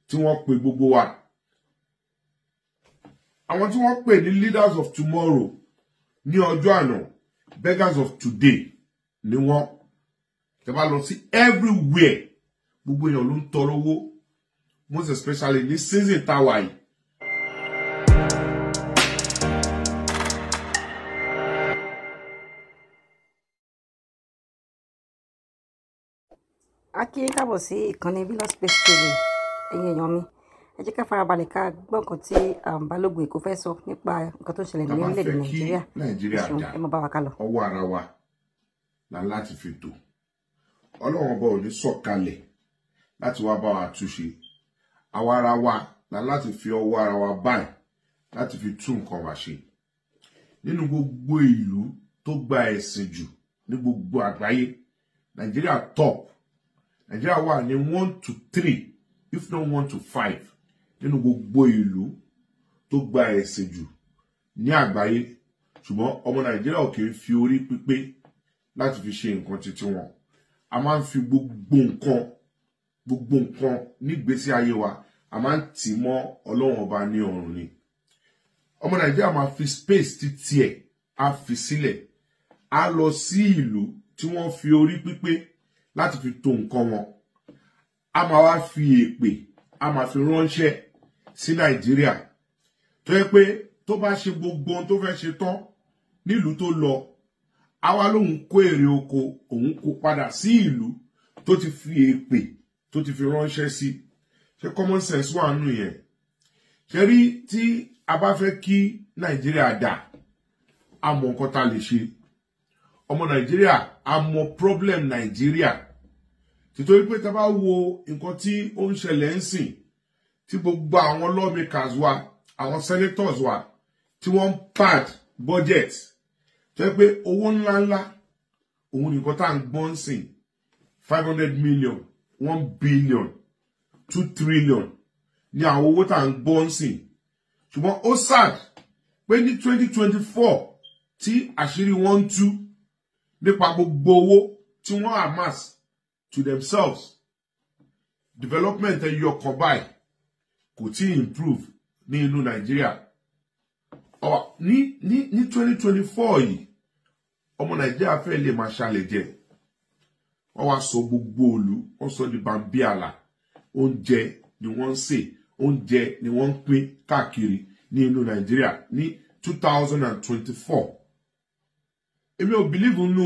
tí wọ́n pè gbogbo wa. Àwọn tí wọ́n pè ní leaders of tomorrow ní ọjọ́ àná, beggars of today ni wọ́n. Tẹ́ bá lọ sí everywhere, gbogbo èèyàn ló ń tọrọ owó, most especially ní season táwa yìí. Aki káàbọ̀ sí ìkànnì Village Space TV, ẹ̀yin èèyàn mi. Ẹ jẹ́ ká farabalẹ̀ ká gbọ́ nǹkan tí Balogun Eko fẹ́ sọ nípa nǹkan tó ṣẹlẹ̀ ní orílẹ̀-èdè Nàìjíríà. Ẹ máa bá wa ká lọ. Ọwọ́ ara wa la láti fi tò. Ọlọ́run ọba ò ní sọ̀kalẹ̀ láti wá bá wa túnṣe. Àwa ara wa la láti fi ọwọ́ ara wa báyìí láti fi tún nǹkan wa ṣe. Nínú gbogbo ìlú tó gba ẹ̀sìn jù ní gbogbo àgbáyé, Nàìjíríà top. Nigeria wà ní 1 to 3, if not 1 to 5, nínú gbogbo ìlú tó gba ẹ̀sìn jù ní àgbáyé. Ṣùgbọ́n ọmọ Nàìjíríà ò kì í fi orí pípé láti fi ṣe nǹkan títí wọn. A máa ń fi gbogbo nǹkan nígbésí ayé wa, a máa ń tì mọ́ Ọlọ́run ọba ní ọ̀run ni. Ọmọ Nàìjíríà máa fi space títí ẹ̀ á fi sílẹ̀, á lọ sí ìlú tí wọ́n fi orí pípé láti fi tò nǹkan wọn. A máa wá fi èpè, a máa fi ránṣẹ́ sí Nàìjíríà. Tó yẹ pé tó bá ṣe gbogbo ohun tó fẹ́ ṣe tán nílùú tó lọ, a wá lóhun kó èrè oko, òun kó padà sí ìlú tó ti fi èpè tó ti fi ránṣẹ́ sí. Ṣé common sense wà nù yẹn? Ṣé rí tí a bá fẹ́ kí Nàìjíríà dà, a mọ nǹkan tá lè ṣe. Ọmọ Nàìjíríà a mọ problem Nàìjíríà. Títorí pé tá bá wo nǹkan tí ó ń ṣẹlẹ̀ ń sìn, tí gbogbo àwọn lawmakers wa, àwọn senators wa, tí wọ́n pad budget, tó yẹ pé owó ńláńlá, òun nìkan tá ń gbọ́n sìn, 500 million, 1 billion, 2 trillion, ní àwọn owó tá ń gbọ́n sìn. Ṣùgbọ́n ó sad pé ní 2024 tí àṣírí wọn tú nípa gbogbo owó tí wọ́n amass to themselves, development ẹyọ kan báyìí kò tí improve ní inú Nàìjíríà. Ní 2024 yìí, ọmọ Nàìjíríà fẹ́ lè máa ṣàlẹ̀ jẹ. Wọ́n wá sọ gbogbo ìlú, wọ́n sọ di bambiala. Oúnjẹ ni wọ́n ń sè, oúnjẹ ni wọ́n ń pín káàkiri ní inú Nàìjíríà ní 2024. Èmi ò believe nínú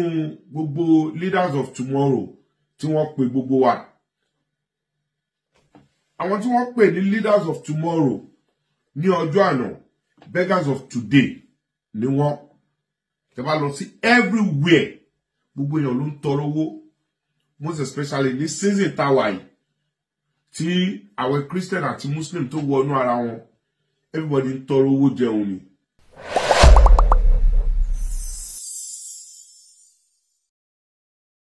gbogbo leaders of tomorrow tí wọ́n pè gbogbo wa. Àwọn tí wọ́n pè ní leaders of tomorrow ní ọjọ́ àná, beggars of today ni wọ́n. Tẹ́ bá lọ sí everywhere, gbogbo èèyàn ló ń tọrọ owó, most especially ní season táwa yìí, tí àwọn Christian àti Muslim tó wọnú ara wọn, everybody ń tọrọ owó jẹun ni.